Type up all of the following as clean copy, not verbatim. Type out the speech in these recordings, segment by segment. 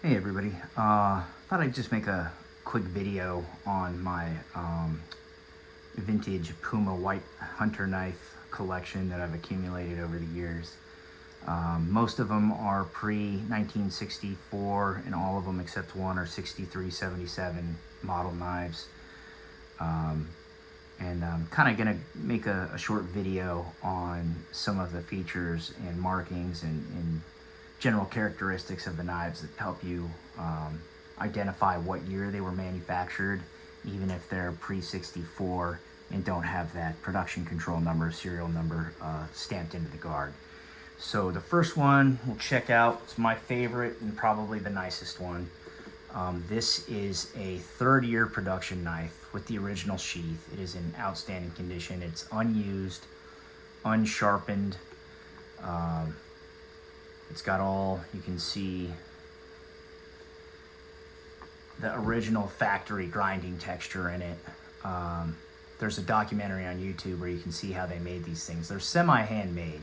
Hey everybody, thought I'd just make a quick video on my vintage Puma white hunter knife collection that I've accumulated over the years. Most of them are pre-1964 and all of them except one are 63, 77 model knives. And I'm kind of going to make a short video on some of the features and markings and general characteristics of the knives that help you identify what year they were manufactured, even if they're pre-64 and don't have that production control number, serial number stamped into the guard. So the first one we'll check out, it's my favorite and probably the nicest one. This is a third-year production knife with the original sheath. It is in outstanding condition. It's unused, unsharpened. It's got all, you can see the original factory grinding texture in it. There's a documentary on YouTube where you can see how they made these things. They're semi-handmade.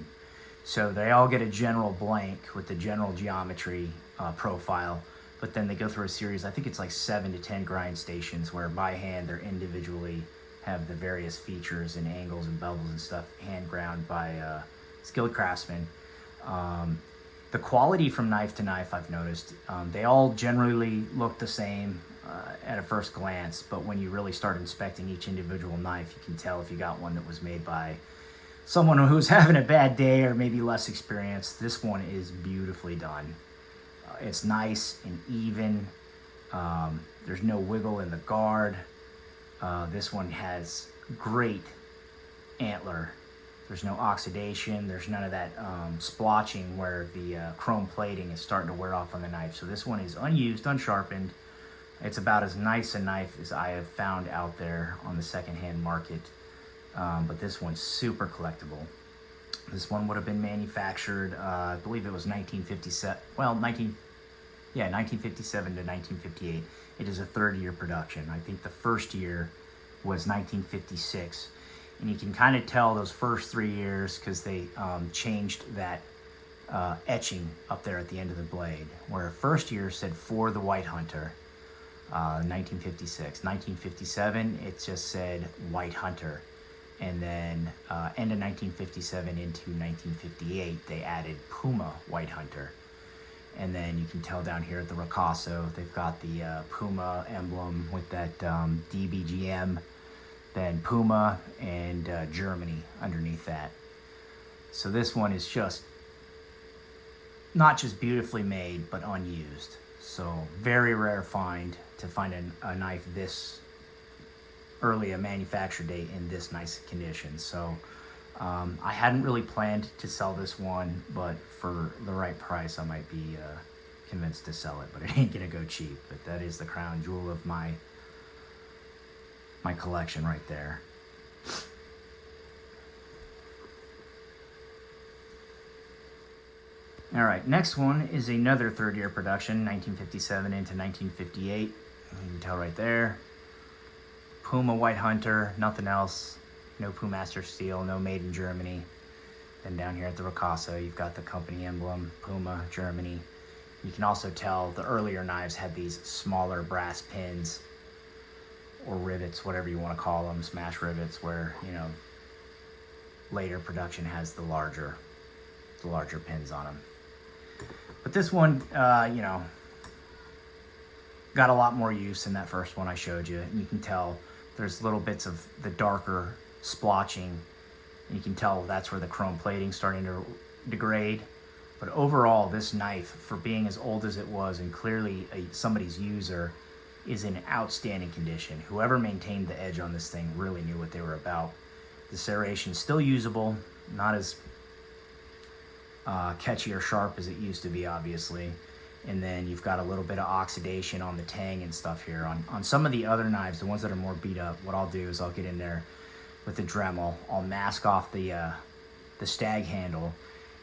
So they all get a general blank with the general geometry profile, but then they go through a series, I think it's like 7 to 10 grind stations where by hand they're individually have the various features and angles and bevels and stuff hand ground by skilled craftsmen. The quality from knife to knife, I've noticed, they all generally look the same at a first glance, but when you really start inspecting each individual knife, you can tell if you got one that was made by someone who's having a bad day or maybe less experienced. This one is beautifully done. It's nice and even. There's no wiggle in the guard. This one has great antler. There's no oxidation. There's none of that splotching where the chrome plating is starting to wear off on the knife. So this one is unused, unsharpened. It's about as nice a knife as I have found out there on the secondhand market. But this one's super collectible. This one would have been manufactured, I believe it was 1957. Well, 1957 to 1958. It is a third-year production. I think the first year was 1956. And you can kind of tell those first 3 years because they changed that etching up there at the end of the blade. Where first year said for the White Hunter, 1956. 1957, it just said White Hunter. And then end of 1957 into 1958, they added Puma White Hunter. And then you can tell down here at the Ricasso, they've got the Puma emblem with that DBGM. Then Puma and Germany underneath that. So this one is just not just beautifully made, but unused. So very rare find to find a knife this early a manufacture date in this nice condition. So I hadn't really planned to sell this one, but for the right price, I might be convinced to sell it, but it ain't gonna go cheap. But that is the crown jewel of my collection right there. All right, next one is another third-year production, 1957 into 1958. You can tell right there. Puma White Hunter, nothing else. No Pumaster steel, no made in Germany. Then down here at the Ricasso, you've got the company emblem, Puma, Germany. You can also tell the earlier knives had these smaller brass pins or rivets, whatever you want to call them, smash rivets, where, you know, later production has the larger pins on them. But this one, you know, got a lot more use than that first one I showed you. And you can tell there's little bits of the darker splotching. And you can tell that's where the chrome plating's starting to degrade. But overall, this knife, for being as old as it was and clearly somebody's user, is in outstanding condition. Whoever maintained the edge on this thing really knew what they were about. The serration's still usable, not as catchy or sharp as it used to be, obviously. And then you've got a little bit of oxidation on the tang and stuff here. On some of the other knives, the ones that are more beat up, what I'll do is I'll get in there with the Dremel. I'll mask off the stag handle,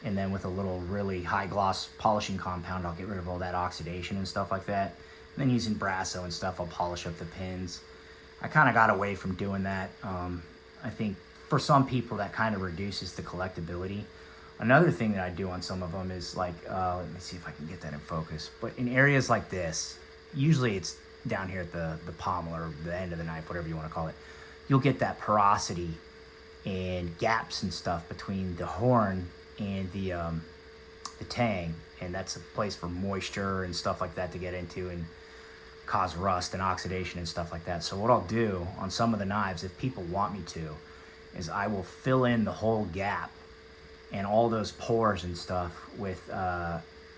and then with a little really high gloss polishing compound, I'll get rid of all that oxidation and stuff like that. And then using Brasso and stuff, I'll polish up the pins. I kind of got away from doing that. I think for some people that kind of reduces the collectability. Another thing that I do on some of them is like, let me see if I can get that in focus. But in areas like this, usually it's down here at the pommel or the end of the knife, whatever you want to call it, you'll get that porosity and gaps and stuff between the horn and the tang, and that's a place for moisture and stuff like that to get into and cause rust and oxidation and stuff like that. So what I'll do on some of the knives, if people want me to, is I will fill in the whole gap and all those pores and stuff with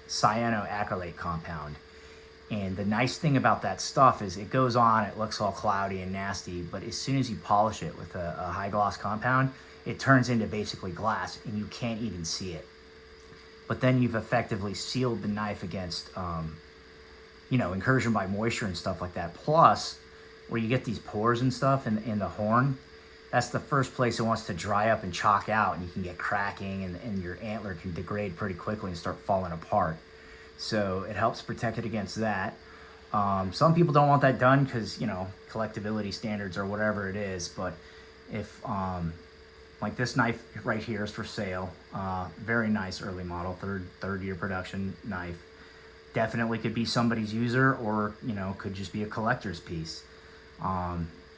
cyanoacrylate compound. And the nice thing about that stuff is it goes on, it looks all cloudy and nasty, but as soon as you polish it with a high gloss compound, it turns into basically glass and you can't even see it. But then you've effectively sealed the knife against, you know, incursion by moisture and stuff like that. Plus, where you get these pores and stuff in the horn, that's the first place it wants to dry up and chalk out, and you can get cracking, and your antler can degrade pretty quickly and start falling apart. So it helps protect it against that. Some people don't want that done because, you know, collectability standards or whatever it is. But if, like this knife right here is for sale, very nice early model, third year production knife. Definitely could be somebody's user, or, you know, could just be a collector's piece.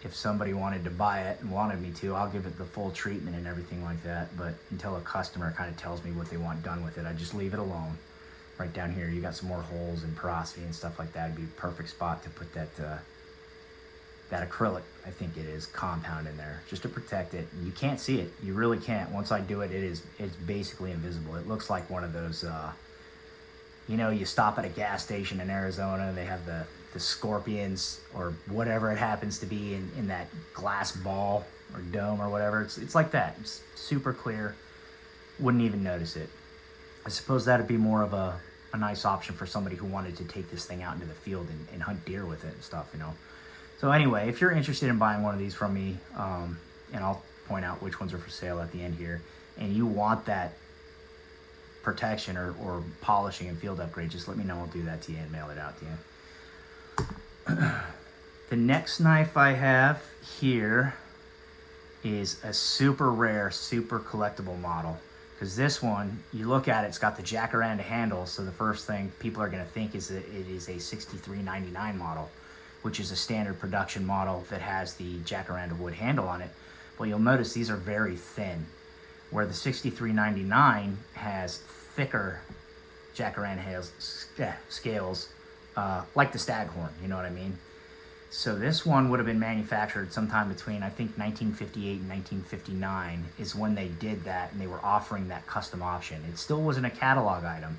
If somebody wanted to buy it and wanted me to, I'll give it the full treatment and everything like that. But until a customer kind of tells me what they want done with it, I just leave it alone. Right down here, you got some more holes and porosity and stuff like that. It'd be a perfect spot to put that that acrylic, I think it is, compound in there, just to protect it. You can't see it. You really can't. Once I do it, it's basically invisible. It looks like one of those, you know, you stop at a gas station in Arizona and they have the scorpions or whatever it happens to be in that glass ball or dome or whatever. It's like that. It's super clear. Wouldn't even notice it. I suppose that'd be more of a nice option for somebody who wanted to take this thing out into the field and hunt deer with it and stuff, you know. So anyway, if you're interested in buying one of these from me, and I'll point out which ones are for sale at the end here, and you want that protection or polishing and field upgrade, just let me know. I'll do that to you and mail it out to you. The next knife I have here is a super rare, super collectible model. Because this one, you look at it, it's got the jackaranda handle, so the first thing people are going to think is that it is a 6399 model, which is a standard production model that has the jackaranda wood handle on it. Well, you'll notice these are very thin, where the 6399 has thicker jackaranda scales, like the staghorn, you know what I mean? So this one would have been manufactured sometime between, I think, 1958 and 1959 is when they did that, and they were offering that custom option. It still wasn't a catalog item,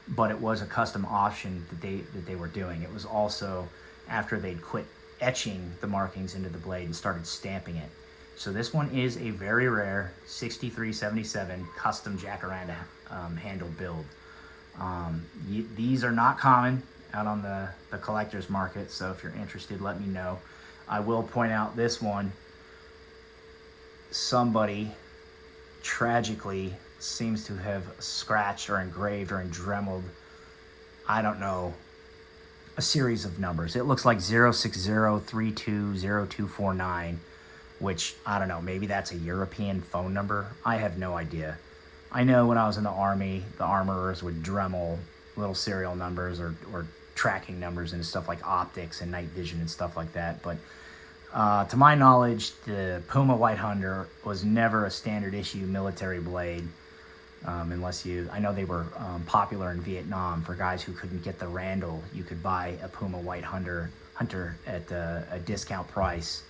but it was a custom option that they were doing. It was also after they'd quit etching the markings into the blade and started stamping it. So this one is a very rare 6377 custom jackaranda handle build. These are not common out on the collector's market, so if you're interested, let me know. I will point out this one, somebody tragically seems to have scratched or engraved or dremeled, I don't know, a series of numbers. It looks like 060320249, which, I don't know, maybe that's a European phone number. I have no idea. I know when I was in the Army, the armorers would dremel little serial numbers or tracking numbers and stuff like optics and night vision and stuff like that. But to my knowledge, the Puma White Hunter was never a standard issue military blade, unless I know they were popular in Vietnam for guys who couldn't get the Randall. You could buy a Puma White Hunter at a discount price.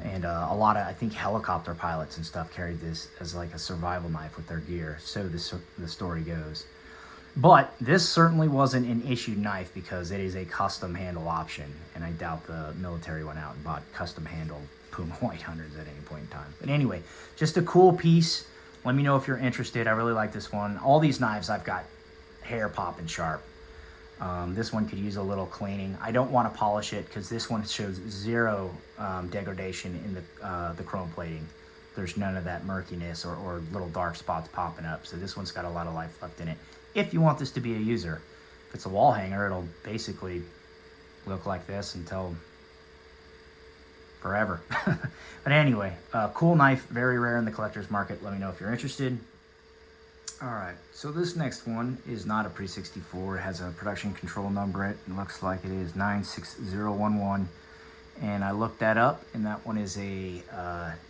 And a lot of, I think, helicopter pilots and stuff carried this as like a survival knife with their gear. So the story goes. But this certainly wasn't an issued knife because it is a custom handle option. And I doubt the military went out and bought custom handle Puma White Hunters at any point in time. But anyway, just a cool piece. Let me know if you're interested. I really like this one. All these knives I've got hair popping sharp. This one could use a little cleaning. I don't want to polish it because this one shows zero degradation in the chrome plating. There's none of that murkiness or little dark spots popping up. So this one's got a lot of life left in it. If you want this to be a user. If it's a wall hanger, it'll basically look like this until forever. But anyway, cool knife, very rare in the collector's market. Let me know if you're interested. All right, so this next one is not a pre-64. It has a production control number. It looks like it is 96011. And I looked that up, and that one is a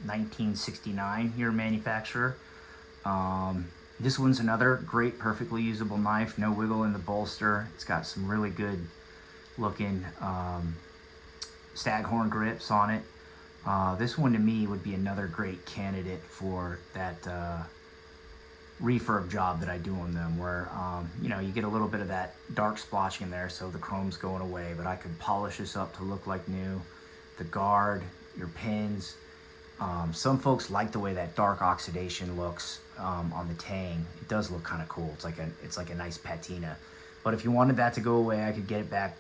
1969 year manufacturer. This one's another great, perfectly usable knife. No wiggle in the bolster. It's got some really good looking staghorn grips on it. This one to me would be another great candidate for that refurb job that I do on them, where you know, you get a little bit of that dark splotching in there, so the chrome's going away, but I could polish this up to look like new. The guard, your pins. Some folks like the way that dark oxidation looks on the tang. It does look kind of cool. It's like a nice patina. But if you wanted that to go away, I could get it back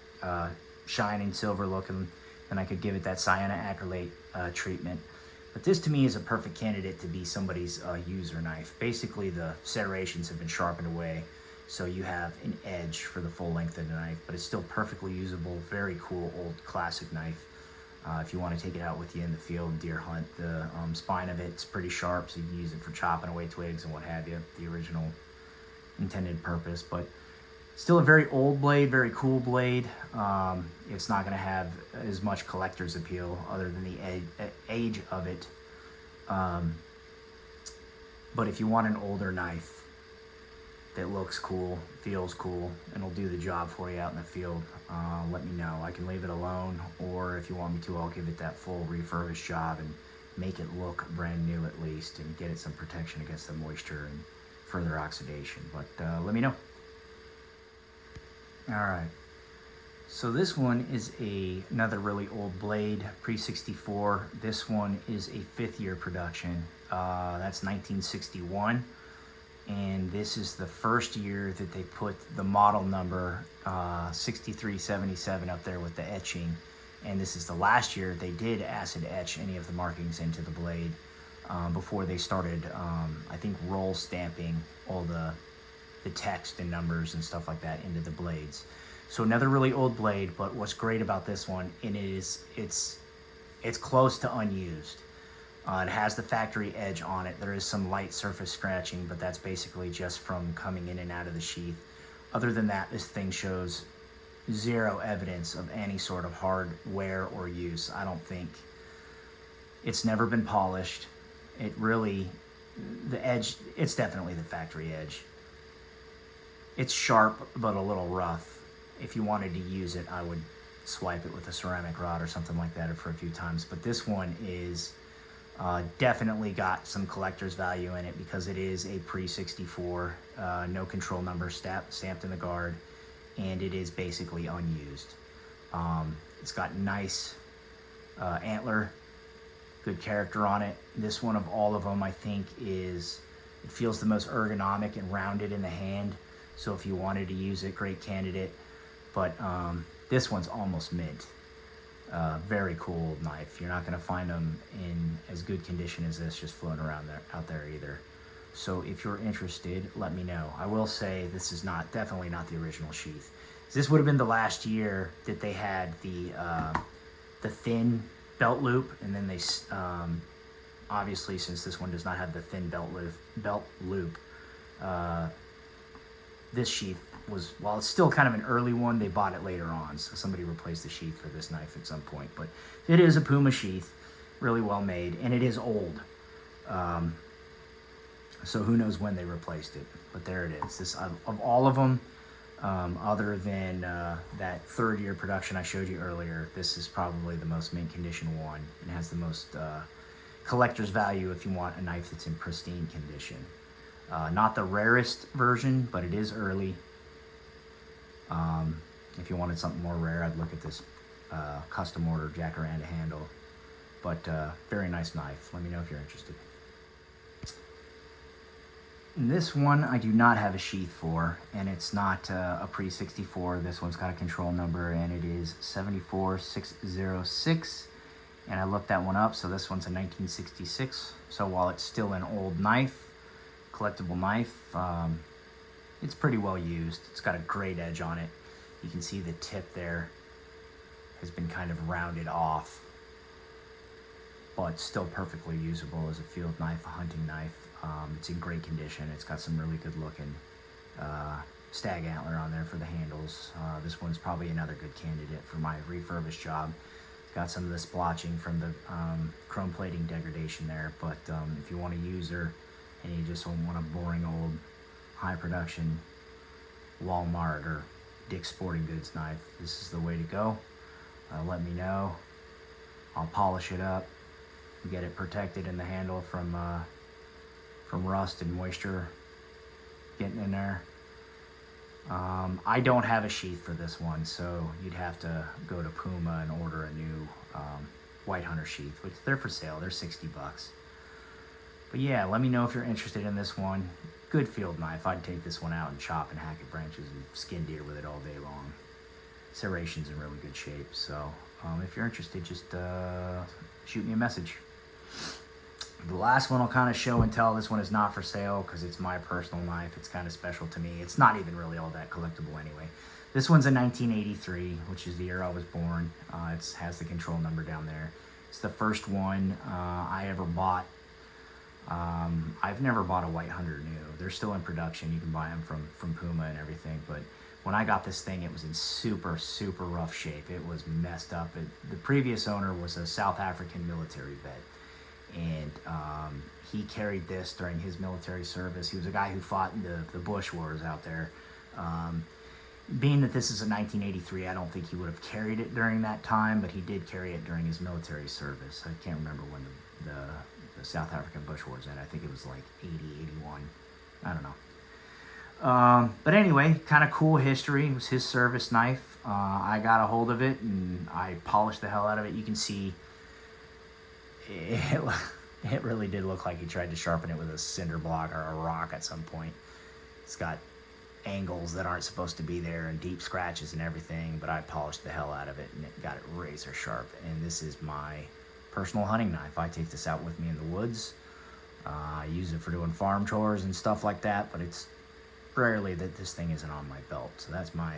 shining silver looking, and I could give it that cyanoacrylate treatment. But this to me is a perfect candidate to be somebody's user knife. Basically, the serrations have been sharpened away, so you have an edge for the full length of the knife, but it's still perfectly usable. Very cool old classic knife. If you want to take it out with you in the field, deer hunt, the spine of it's pretty sharp, so you can use it for chopping away twigs and what have you, the original intended purpose. But still a very old blade, very cool blade. It's not going to have as much collector's appeal other than the age of it. But if you want an older knife that looks cool, feels cool, and will do the job for you out in the field, let me know. I can leave it alone, or if you want me to, I'll give it that full refurbished job and make it look brand new at least, and get it some protection against the moisture and further oxidation. But let me know. All right, so this one is another really old blade, pre-64. This one is a 5th year production. That's 1961. And this is the first year that they put the model number 6377 up there with the etching. And this is the last year they did acid etch any of the markings into the blade before they started, I think, roll stamping all the text and numbers and stuff like that into the blades. So another really old blade, but what's great about this one, and it's close to unused. It has the factory edge on it. There is some light surface scratching, but that's basically just from coming in and out of the sheath. Other than that, this thing shows zero evidence of any sort of hard wear or use. I don't think. It's never been polished. It really, the edge, it's definitely the factory edge. It's sharp, but a little rough. If you wanted to use it, I would swipe it with a ceramic rod or something like that for a few times. But this one is definitely got some collector's value in it because it is a pre-64, no control number stamped in the guard, and it is basically unused. It's got nice antler, good character on it. This one of all of them, I think, it feels the most ergonomic and rounded in the hand. So if you wanted to use it, great candidate. But this one's almost mint. Very cool knife. You're not going to find them in as good condition as this just floating around out there either. So if you're interested, let me know. I will say this is definitely not the original sheath. This would have been the last year that they had the thin belt loop, and then they obviously, since this one does not have the thin belt loop, this sheath was, while it's still kind of an early one, they bought it later on. So somebody replaced the sheath for this knife at some point. But it is a Puma sheath, really well made, and it is old. So who knows when they replaced it. But there it is. This, of all of them, other than that 3rd year production I showed you earlier, this is probably the most mint condition one and has the most collector's value if you want a knife that's in pristine condition. Not the rarest version, but it is early. If you wanted something more rare, I'd look at this custom order jackaranda handle. But very nice knife. Let me know if you're interested. And this one I do not have a sheath for, and it's not a pre-64. This one's got a control number, and it is 74606. And I looked that one up, so this one's a 1966. So while it's still an old knife, collectible knife, it's pretty well used. It's got a great edge on it. You can see the tip there has been kind of rounded off, but still perfectly usable as a field knife, a hunting knife. It's in great condition. It's got some really good looking stag antler on there for the handles. This one's probably another good candidate for my refurbished job. It's got some of the splotching from the chrome plating degradation there, but if you want a user and you just want a boring old high production Walmart or Dick's Sporting Goods knife, this is the way to go. Let me know. I'll polish it up, get it protected in the handle from rust and moisture getting in there. I don't have a sheath for this one, so you'd have to go to Puma and order a new White Hunter sheath, which they're for sale. They're 60 bucks. But yeah, let me know if you're interested in this one. Good field knife. I'd take this one out and chop and hack at branches and skin deer with it all day long. Serration's in really good shape, so if you're interested, just shoot me a message. The last one I'll kind of show and tell. This one is not for sale because it's my personal knife. It's kind of special to me. It's not even really all that collectible anyway. This one's a 1983, which is the year I was born. It has the control number down there. It's the first one I ever bought. I've never bought a White Hunter new. They're still in production. You can buy them from Puma and everything. But when I got this thing, it was in super, super rough shape. It was messed up. The previous owner was a South African military vet. And he carried this during his military service. He was a guy who fought in the Bush Wars out there. Being that this is a 1983, I don't think he would have carried it during that time, but he did carry it during his military service. I can't remember when the South African Bush Wars ended. I think it was like 80, 81. I don't know. But anyway, kind of cool history. It was his service knife. I got a hold of it and I polished the hell out of it. You can see it really did look like he tried to sharpen it with a cinder block or a rock at some point. It's got angles that aren't supposed to be there and deep scratches and everything, but I polished the hell out of it and it got it razor sharp. And this is my personal hunting knife. I take this out with me in the woods. I use it for doing farm chores and stuff like that, but it's rarely that this thing isn't on my belt. So that's my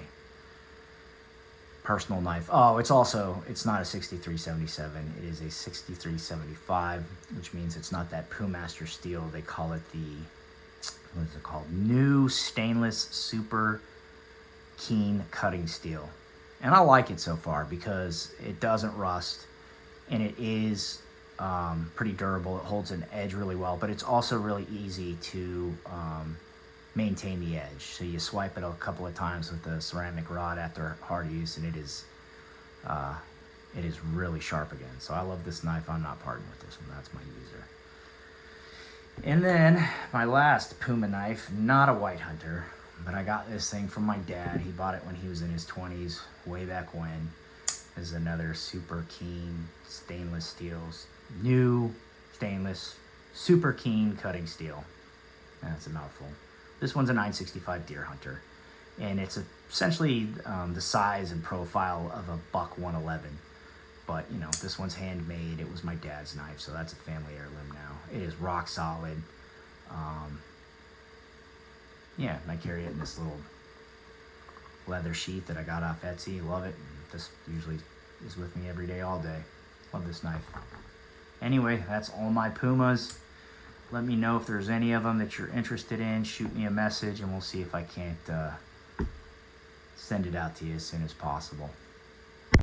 personal knife. Oh, it's not a 6377. It is a 6375, which means it's not that Pumaster steel. They call it what is it called? New stainless super keen cutting steel. And I like it so far because it doesn't rust and it is pretty durable. It holds an edge really well, but it's also really easy to maintain the edge. So you swipe it a couple of times with the ceramic rod after hard use and it is really sharp again. So I love this knife. I'm not parting with this one. That's my user. And then my last Puma knife, not a White Hunter, but I got this thing from my dad. He bought it when he was in his 20s, way back when. This is another super keen stainless steels, new stainless, super keen cutting steel. That's a mouthful. This one's a 965 Deer Hunter, and it's essentially the size and profile of a buck 111. But, you know, this one's handmade. It was my dad's knife, so that's a family heirloom now. It is rock solid. Yeah, and I carry it in this little leather sheath that I got off Etsy. Love it. This usually is with me every day, all day. Love this knife. Anyway, that's all my Pumas. Let me know if there's any of them that you're interested in. Shoot me a message, and we'll see if I can't send it out to you as soon as possible.